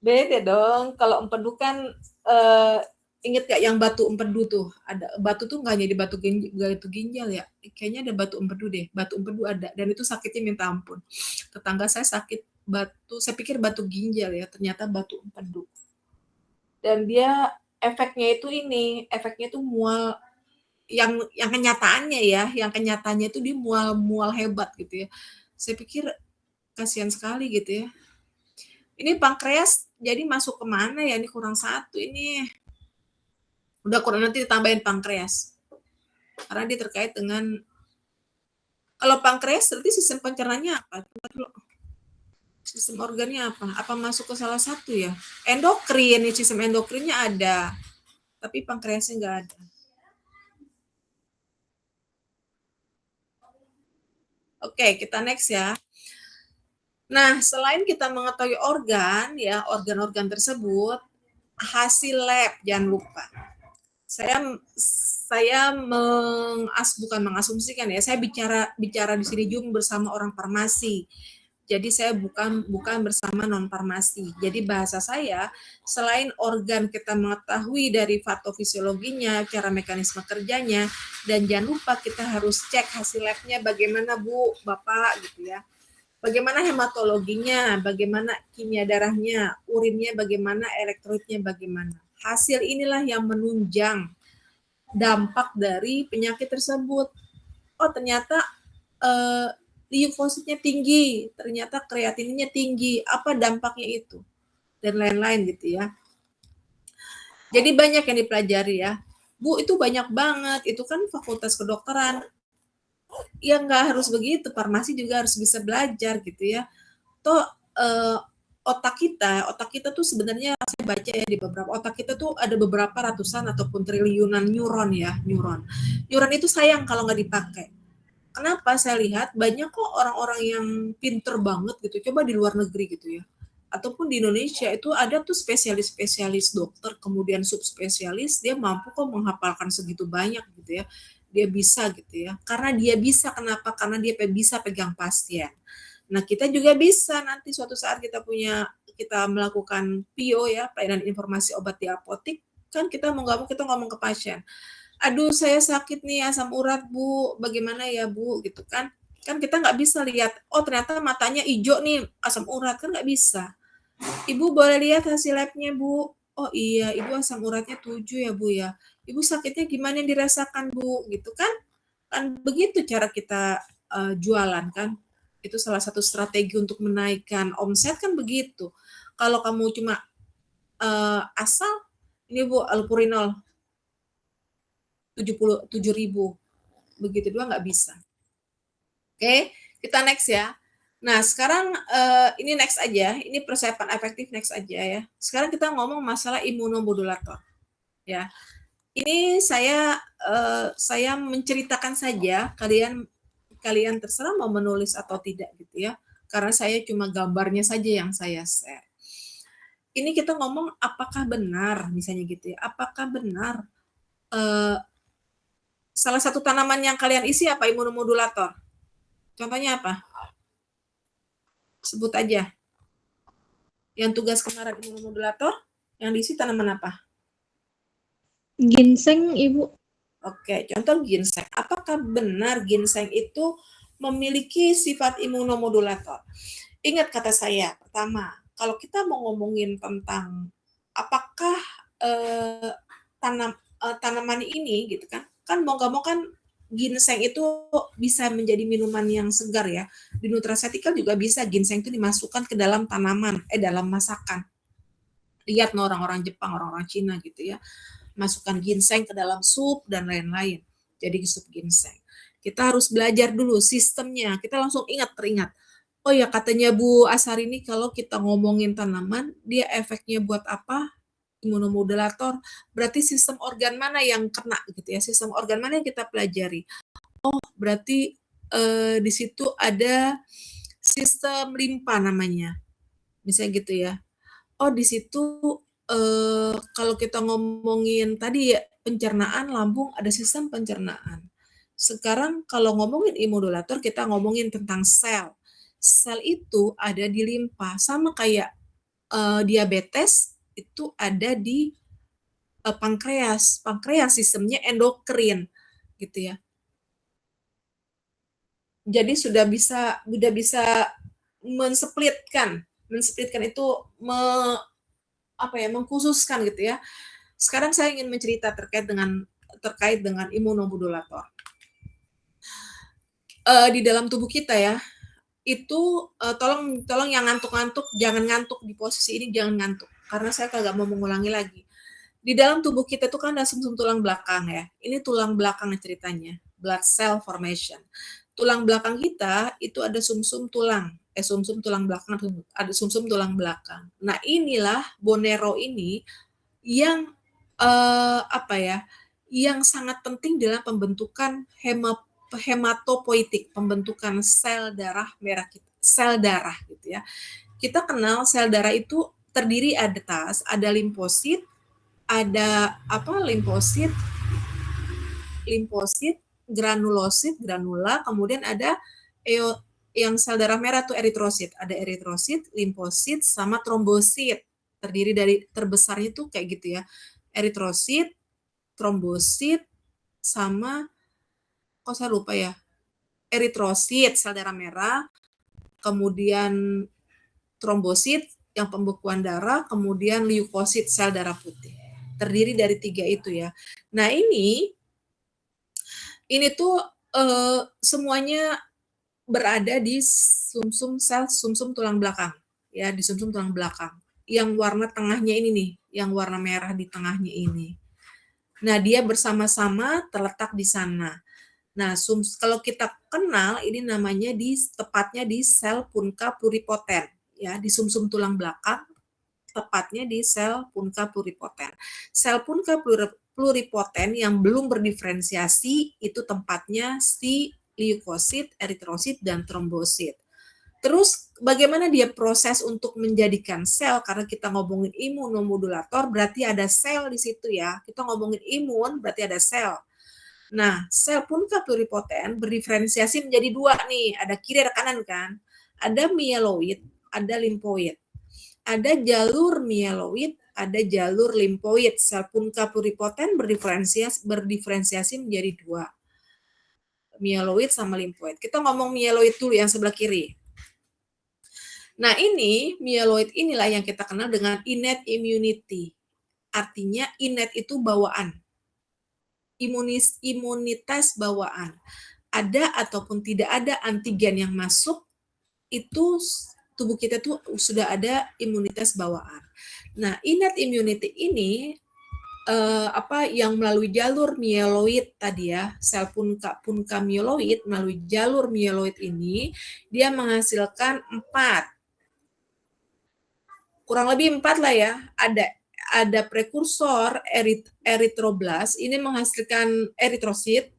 Beda dong. Kalau empedu kan inget gak yang batu empedu tuh? Ada batu tuh nggak hanya di batu ginjal ya. Kayaknya ada batu empedu deh. Batu empedu ada dan itu sakitnya minta ampun. Tetangga saya sakit batu, saya pikir batu ginjal ya, ternyata batu empedu. Dan dia efeknya itu mual yang kenyataannya itu dia mual hebat gitu ya. Saya pikir kasihan sekali gitu ya. Ini pankreas jadi masuk kemana ya? Ini kurang satu ini. Udah kurang, nanti ditambahin pankreas. Karena dia terkait dengan, kalau pankreas berarti sistem pencernaannya apa? Sistem organnya apa? Apa masuk ke salah satu ya? Endokrin, sistem endokrinnya ada. Tapi pankreasnya nggak ada. Oke, kita next ya. Nah, selain kita mengetahui organ-organ tersebut, hasil lab jangan lupa. Saya bukan mengasumsikan ya, saya bicara di sini juga bersama orang farmasi. Jadi saya bukan bersama non farmasi. Jadi bahasa saya, selain organ kita mengetahui dari patofisiologinya, cara mekanisme kerjanya, dan jangan lupa kita harus cek hasil labnya bagaimana Bu, Bapak gitu ya. Bagaimana hematologinya, bagaimana kimia darahnya, urinnya bagaimana, elektrolitnya bagaimana. Hasil inilah yang menunjang dampak dari penyakit tersebut. Oh ternyata leukositnya tinggi, ternyata kreatininnya tinggi, apa dampaknya itu, dan lain-lain gitu ya. Jadi banyak yang dipelajari ya. Bu, itu banyak banget, itu kan fakultas kedokteran. Ya nggak harus begitu, farmasi juga harus bisa belajar gitu ya. Toh otak kita tuh sebenarnya saya baca ya di beberapa otak kita tuh ada beberapa ratusan ataupun triliunan neuron ya, neuron itu sayang kalau nggak dipakai. Kenapa? Saya lihat banyak kok orang-orang yang pinter banget gitu, coba di luar negeri gitu ya, ataupun di Indonesia itu ada tuh spesialis dokter, kemudian subspesialis, dia mampu kok menghafalkan segitu banyak gitu ya, dia bisa gitu ya, karena dia bisa, kenapa? Karena dia bisa pegang pasien. Nah kita juga bisa nanti suatu saat kita punya kita melakukan PIO ya, pelayanan informasi obat di apotik, kan kita mau nggak mau kita ngomong ke pasien, "Aduh saya sakit nih asam urat Bu, bagaimana ya Bu?" Gitu kan. Kan kita nggak bisa lihat, oh ternyata matanya hijau nih asam urat, kan nggak bisa. "Ibu boleh lihat hasil labnya Bu?" "Oh iya, Ibu asam uratnya 7 ya Bu ya. Ibu sakitnya gimana yang dirasakan Bu?" Gitu kan. Kan begitu cara kita jualan kan. Itu salah satu strategi untuk menaikkan omset kan begitu. Kalau kamu cuma asal, "Ini Bu allopurinol 77.000, begitu doang nggak bisa. Oke, kita next ya. Nah, sekarang ini next aja, ini persiapan efektif next aja ya. Sekarang kita ngomong masalah imunomodulator ya. Ini saya menceritakan saja, kalian terserah mau menulis atau tidak gitu ya. Karena saya cuma gambarnya saja yang saya share. Ini kita ngomong apakah benar misalnya gitu ya. Apakah benar salah satu tanaman yang kalian isi apa imunomodulator? Contohnya apa? Sebut aja. Yang tugas kemarin imunomodulator, yang diisi tanaman apa? Ginseng, Ibu. Oke, contoh ginseng. Apakah benar ginseng itu memiliki sifat imunomodulator? Ingat kata saya, pertama, kalau kita mau ngomongin tentang apakah tanaman ini gitu kan mau nggak mau kan ginseng itu bisa menjadi minuman yang segar ya. Di nutraceutical juga bisa ginseng itu dimasukkan ke dalam tanaman, dalam masakan. Lihat no orang-orang Jepang, orang-orang Cina gitu ya. Masukkan ginseng ke dalam sup dan lain-lain. Jadi sup ginseng. Kita harus belajar dulu sistemnya. Kita langsung teringat. Oh ya katanya Bu Asari ini kalau kita ngomongin tanaman, dia efeknya buat apa? Imunomodulator. Berarti sistem organ mana yang kena gitu ya? Sistem organ mana yang kita pelajari? Oh, berarti di situ ada sistem limpa namanya. Misalnya gitu ya. Oh, di situ kalau kita ngomongin tadi ya pencernaan lambung ada sistem pencernaan. Sekarang kalau ngomongin imunomodulator kita ngomongin tentang sel. Sel itu ada di limpa sama kayak diabetes itu ada di pankreas. Pankreas sistemnya endokrin gitu ya. Jadi sudah bisa mensplitkan itu mengkhususkan gitu ya. Sekarang saya ingin mencerita terkait dengan imunomodulator. Di dalam tubuh kita ya, itu tolong yang ngantuk-ngantuk jangan ngantuk di posisi ini, jangan ngantuk karena saya kagak mau mengulangi lagi. Di dalam tubuh kita itu kan ada sumsum tulang belakang ya. Ini tulang belakang ceritanya, blood cell formation. Tulang belakang kita itu ada sumsum tulang belakang, ada sumsum tulang belakang. Nah, inilah Bonero ini yang yang sangat penting dalam pembentukan hematopoietik, pembentukan sel darah merah kita, sel darah gitu ya. Kita kenal sel darah itu terdiri ada limfosit, ada limfosit, granulosit, granula, kemudian ada yang sel darah merah tuh eritrosit. Ada eritrosit, limfosit, sama trombosit. Terdiri dari terbesarnya tuh kayak gitu ya. Eritrosit, trombosit, sama kok saya lupa ya. Eritrosit, sel darah merah, kemudian trombosit yang pembekuan darah, kemudian leukosit, sel darah putih. Terdiri dari 3 itu ya. Nah, ini tuh semuanya berada di sumsum tulang belakang ya, di sumsum tulang belakang. Yang warna tengahnya ini nih, yang warna merah di tengahnya ini. Nah, dia bersama-sama terletak di sana. Nah, kalau kita kenal ini namanya tepatnya di sel punca pluripoten ya, di sumsum tulang belakang, tepatnya di sel punca pluripoten. Sel punca pluripoten yang belum berdiferensiasi itu tempatnya si leukosit, eritrosit, dan trombosit. Terus bagaimana dia proses untuk menjadikan sel, karena kita ngomongin imunomodulator berarti ada sel di situ ya. Kita ngomongin imun berarti ada sel. Nah, sel punca pluripoten berdiferensiasi menjadi 2 nih, ada kiri ada kanan kan. Ada mieloid, ada limfoid. ada jalur mieloid, ada jalur limfoid. Sel punca pluripoten berdiferensiasi menjadi dua, mieloid sama limfoid. Kita ngomong mieloid dulu yang sebelah kiri. Nah, ini mieloid inilah yang kita kenal dengan innate immunity. Artinya innate itu bawaan. Imunitas bawaan. Ada ataupun tidak ada antigen yang masuk, itu tubuh kita tuh sudah ada imunitas bawaan. Nah, innate immunity ini yang melalui jalur mieloid tadi ya, sel punca mieloid, melalui jalur mieloid ini dia menghasilkan 4, kurang lebih 4 lah ya. Ada prekursor eritroblast, ini menghasilkan eritrosit.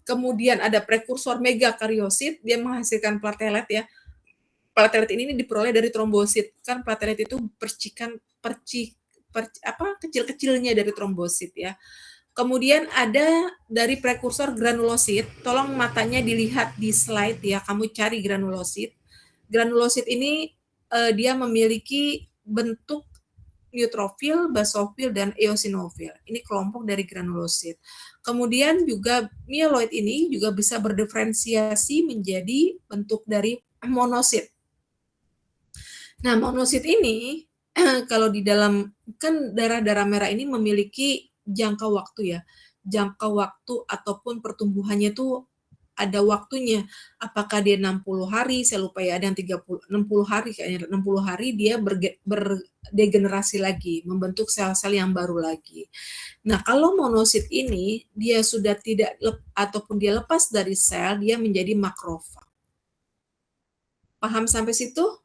Kemudian ada prekursor megakariosit, dia menghasilkan platelet ya. Platelet ini diperoleh dari trombosit. Kan platelet itu kecil-kecilnya dari trombosit ya. Kemudian ada dari prekursor granulosit. Tolong matanya dilihat di slide ya, kamu cari granulosit. Granulosit ini dia memiliki bentuk neutrofil, basofil, dan eosinofil. Ini kelompok dari granulosit. Kemudian juga mieloid ini juga bisa berdiferensiasi menjadi bentuk dari monosit. Nah, monosit ini kalau di dalam, kan darah-darah merah ini memiliki jangka waktu ya. Jangka waktu ataupun pertumbuhannya itu ada waktunya. Apakah dia 60 hari, saya lupa ya, ada yang 60 hari kayaknya, 60 hari dia berdegenerasi lagi, membentuk sel-sel yang baru lagi. Nah, kalau monosit ini dia sudah tidak ataupun dia lepas dari sel, dia menjadi makrofag. Paham sampai situ?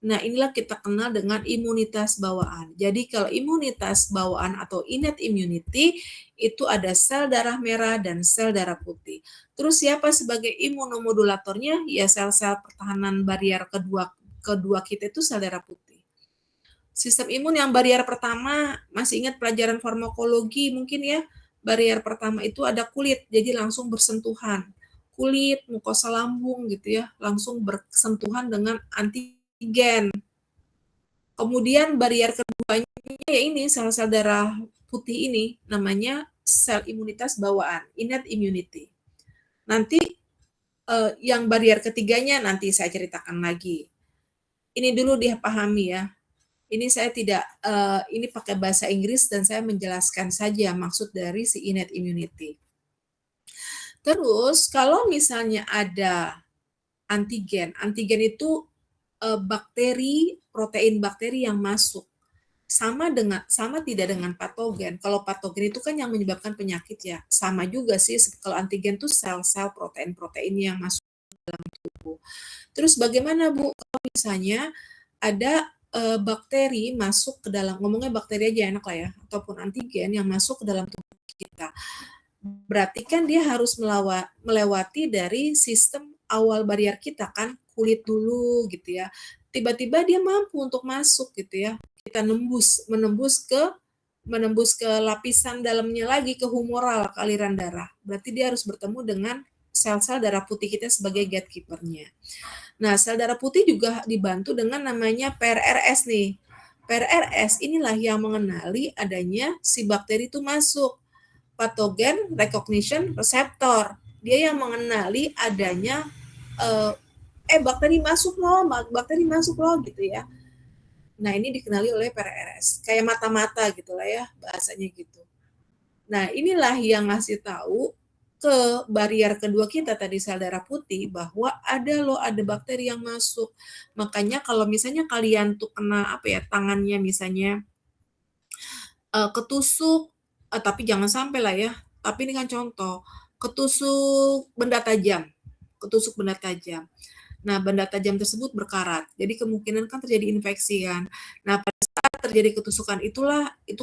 Nah, inilah kita kenal dengan imunitas bawaan. Jadi kalau imunitas bawaan atau innate immunity itu ada sel darah merah dan sel darah putih. Terus siapa sebagai imunomodulatornya? Ya sel-sel pertahanan barier kedua kita itu sel darah putih. Sistem imun yang barier pertama, masih ingat pelajaran farmakologi mungkin ya? Barier pertama itu ada kulit, jadi langsung bersentuhan. Kulit, mukosa lambung gitu ya, langsung bersentuhan dengan antigen. Kemudian barier keduanya ya ini sel-sel darah putih ini namanya sel imunitas bawaan, innate immunity. Nanti yang barier ketiganya nanti saya ceritakan lagi. Ini dulu dipahami ya. Ini saya tidak ini pakai bahasa Inggris dan saya menjelaskan saja maksud dari si innate immunity. Terus kalau misalnya ada antigen itu bakteri, protein bakteri yang masuk. Sama tidak dengan patogen. Kalau patogen itu kan yang menyebabkan penyakit ya. Sama juga sih kalau antigen itu sel-sel protein-protein yang masuk dalam tubuh. Terus bagaimana Bu kalau misalnya ada bakteri masuk ke dalam, ngomongnya bakteri aja enak lah ya, ataupun antigen yang masuk ke dalam tubuh kita. Berarti kan dia harus melewati dari sistem awal barier kita kan, kulit dulu gitu ya. Tiba-tiba dia mampu untuk masuk gitu ya. Kita menembus ke lapisan dalamnya lagi, ke humoral, ke aliran darah. Berarti dia harus bertemu dengan sel-sel darah putih kita sebagai gatekeeper-nya. Nah, sel darah putih juga dibantu dengan namanya PRRS nih. PRRS inilah yang mengenali adanya si bakteri itu masuk. Pathogen recognition receptor. Dia yang mengenali adanya bakteri masuk loh gitu ya. Nah, ini dikenali oleh PRRS. Kayak mata-mata gitu lah ya, bahasanya gitu. Nah, inilah yang ngasih tahu ke barier kedua kita tadi sel darah putih bahwa ada bakteri yang masuk. Makanya kalau misalnya kalian tuh kena tangannya misalnya ketusuk, tapi jangan sampai lah ya. Tapi ini kan contoh, ketusuk benda tajam. Nah, benda tajam tersebut berkarat. Jadi kemungkinan kan terjadi infeksi kan. Nah, pada saat terjadi ketusukan itu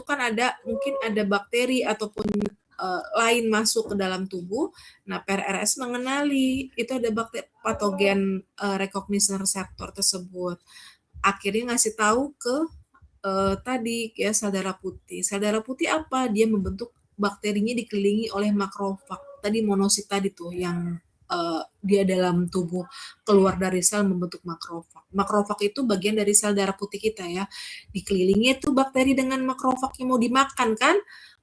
kan mungkin ada bakteri ataupun lain masuk ke dalam tubuh. Nah, PRRS mengenali itu ada bakteri patogen recognition receptor tersebut. Akhirnya ngasih tahu ke tadi ya sel darah putih. Sel darah putih apa? Dia membentuk bakterinya dikelilingi oleh makrofag. Tadi monosit tadi tuh yang dia dalam tubuh keluar dari sel membentuk makrofag. Makrofag itu bagian dari sel darah putih kita ya. Dikelilingi tuh bakteri dengan makrofag yang mau dimakan kan?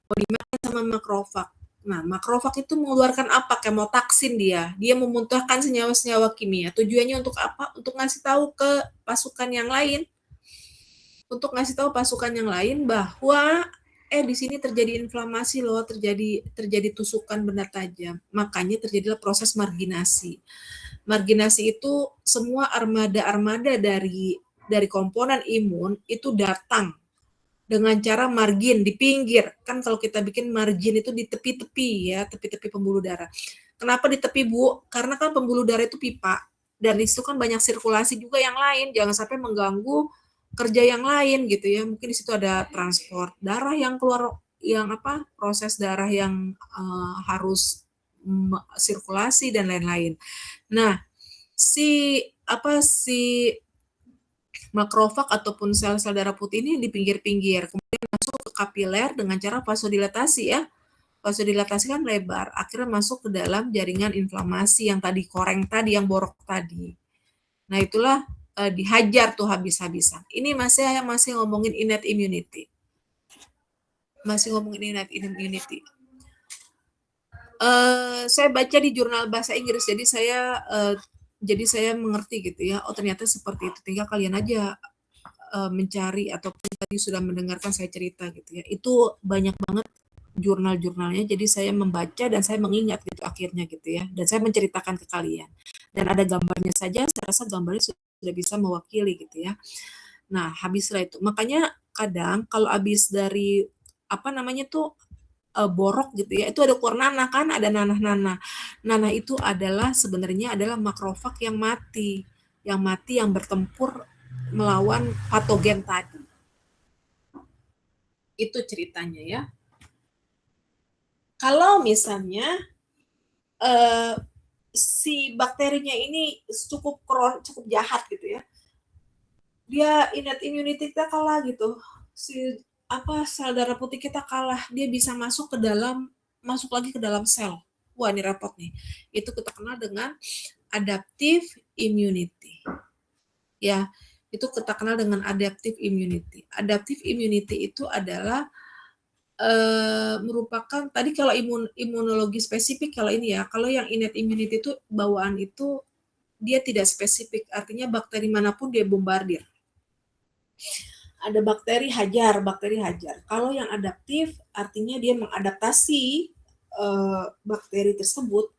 Mau dimakan sama makrofag. Nah, makrofag itu mengeluarkan apa? Kemotoksin dia. Dia memuntahkan senyawa-senyawa kimia. Tujuannya untuk apa? Untuk ngasih tahu ke pasukan yang lain. Untuk ngasih tahu pasukan yang lain bahwa di sini terjadi inflamasi loh, terjadi tusukan benda tajam. Makanya terjadilah proses marginasi. Marginasi itu semua armada-armada dari komponen imun itu datang dengan cara margin di pinggir. Kan kalau kita bikin margin itu di tepi-tepi ya, tepi-tepi pembuluh darah. Kenapa di tepi, Bu? Karena kan pembuluh darah itu pipa dan di situ kan banyak sirkulasi juga yang lain, jangan sampai mengganggu kerja yang lain gitu ya. Mungkin di situ ada transport darah yang keluar, yang proses darah yang harus sirkulasi dan lain-lain. Nah, si makrofag ataupun sel-sel darah putih ini di pinggir-pinggir, kemudian masuk ke kapiler dengan cara vasodilatasi ya. Vasodilatasi kan lebar, akhirnya masuk ke dalam jaringan inflamasi yang tadi koreng tadi, yang borok tadi. Nah, itulah dihajar tuh habis-habisan. Ini masih ngomongin innate immunity. Saya baca di jurnal bahasa Inggris, jadi saya mengerti gitu ya. Oh, ternyata seperti itu. Tinggal kalian aja mencari ataupun tadi sudah mendengarkan saya cerita gitu ya. Itu banyak banget jurnal-jurnalnya, jadi saya membaca dan saya mengingat gitu akhirnya gitu ya. Dan saya menceritakan ke kalian. Dan ada gambarnya saja, saya rasa gambarnya sudah bisa mewakili gitu ya. Nah, habislah itu. Makanya kadang kalau habis dari borok gitu ya, itu ada keluar nanah kan, ada nanah-nanah. Nanah itu sebenarnya adalah makrofag yang mati, yang bertempur melawan patogen tadi. Itu ceritanya ya. Kalau misalnya si bakterinya ini cukup jahat gitu ya, dia innate immunity kita kalah gitu, sel darah putih kita kalah, dia bisa masuk lagi ke dalam sel. Wah, ini repot nih. Itu kita kenal dengan adaptive immunity. Ya, itu kita kenal dengan adaptive immunity. Adaptive immunity itu adalah merupakan tadi kalau imunologi spesifik, kalau ini ya, kalau yang innate immunity itu bawaan itu dia tidak spesifik, artinya bakteri manapun dia bombardir. Ada bakteri hajar. Kalau yang adaptif artinya dia mengadaptasi bakteri tersebut.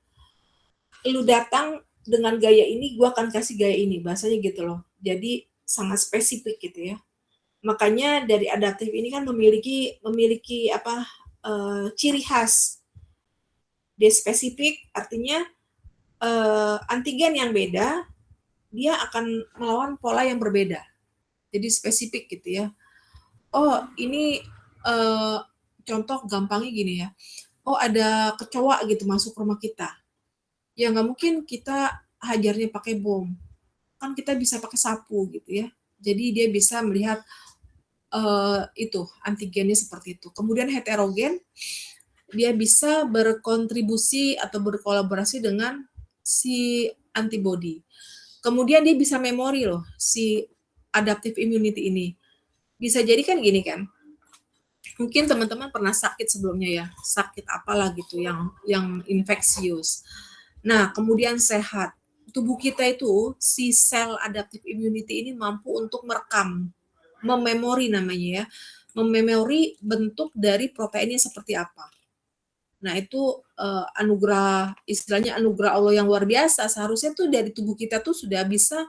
Lu datang dengan gaya ini, gua akan kasih gaya ini, bahasanya gitu loh. Jadi sangat spesifik gitu ya. Makanya dari adaptif ini kan memiliki ciri khas. Dia spesifik, artinya antigen yang beda, dia akan melawan pola yang berbeda. Jadi spesifik gitu ya. Oh, ini contoh gampangnya gini ya. Oh, ada kecoa gitu masuk rumah kita. Ya nggak mungkin kita hajarnya pakai bom. Kan kita bisa pakai sapu gitu ya. Jadi dia bisa melihat itu antigennya seperti itu. Kemudian heterogen, dia bisa berkontribusi atau berkolaborasi dengan si antibody. Kemudian dia bisa memori loh, si adaptive immunity ini. Bisa jadi kan gini kan, mungkin teman-teman pernah sakit sebelumnya ya, sakit apalah gitu yang infeksius. Nah, kemudian sehat. Tubuh kita itu, si sel adaptive immunity ini mampu untuk merekam, mememori namanya ya, mememori bentuk dari proteinnya seperti apa. Nah, itu istilahnya anugerah Allah yang luar biasa. Seharusnya tuh dari tubuh kita tuh sudah bisa,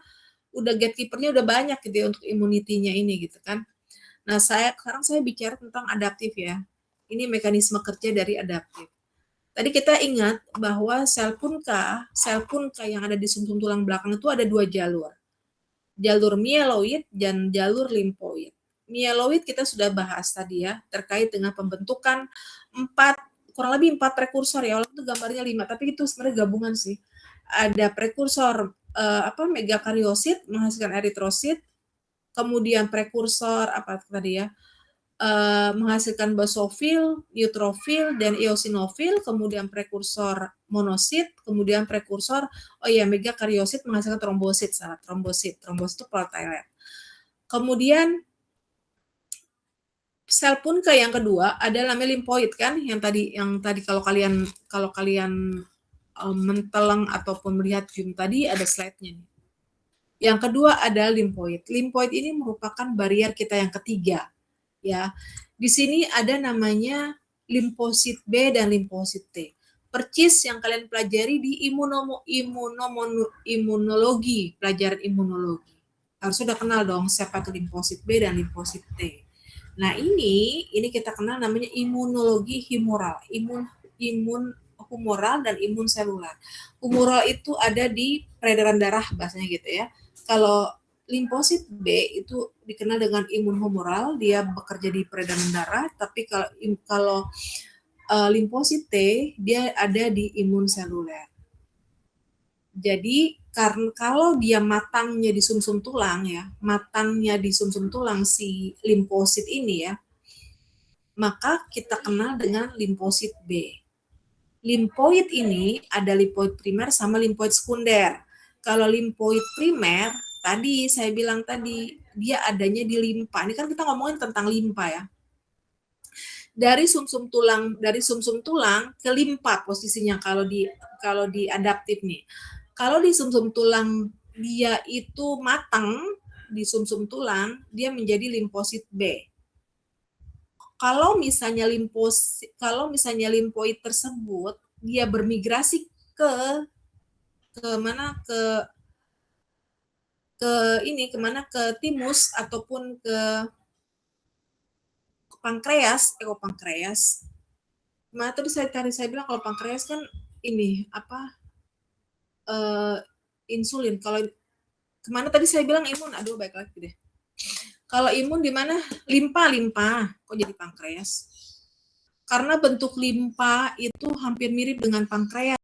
udah gatekeeper-nya udah banyak gitu ya untuk immunity-nya ini gitu kan. Nah, sekarang saya bicara tentang adaptif ya. Ini mekanisme kerja dari adaptif. Tadi kita ingat bahwa sel punka yang ada di sumsum tulang belakang itu ada 2 jalur. Jalur mieloid dan jalur limfoid. Mieloid kita sudah bahas tadi ya, terkait dengan pembentukan kurang lebih 4 prekursor ya, walaupun itu gambarnya 5, tapi itu sebenarnya gabungan sih. Ada prekursor megakariosit menghasilkan eritrosit, kemudian prekursor menghasilkan basofil, neutrofil, dan eosinofil, kemudian prekursor monosit, kemudian prekursor, megakariosit menghasilkan trombosit, trombosit itu platelet. Kemudian sel punca yang kedua ada namanya limfoid kan, yang tadi kalau kalian menteleng ataupun melihat Zoom tadi ada slide-nya nih. Yang kedua ada limfoid. Limfoid ini merupakan barier kita yang ketiga, ya. Di sini ada namanya limfosit B dan limfosit T. Percis yang kalian pelajari di imunologi, pelajaran imunologi. Harus sudah kenal dong siapa itu limfosit B dan limfosit T. Nah, ini kita kenal namanya imunologi humoral. Imun humoral dan imun selular. Humoral itu ada di peredaran darah bahasanya gitu ya. Kalau limfosit B itu dikenal dengan imun humoral, dia bekerja di peredaran darah, tapi kalau limfosit T dia ada di imun seluler. Jadi kalau dia matangnya di sumsum tulang ya, si limfosit ini ya, maka kita kenal dengan limfosit B. Limfoid ini ada limfoid primer sama limfoid sekunder. Kalau limfoid primer, tadi saya bilang tadi, dia adanya di limpa. Ini kan kita ngomongin tentang limpa ya. Dari sumsum tulang ke limpa posisinya kalau di adaptif nih. Kalau di sumsum tulang dia itu matang di sumsum tulang, dia menjadi limfosit B. Kalau misalnya limfoid tersebut dia bermigrasi ke timus ataupun ke pankreas, pankreas. Nah, tadi saya bilang kalau pankreas kan ini insulin. Kalau kemana tadi saya bilang imun, baik lagi deh. Kalau imun di mana? Limpa. Kok jadi pankreas? Karena bentuk limpa itu hampir mirip dengan pankreas.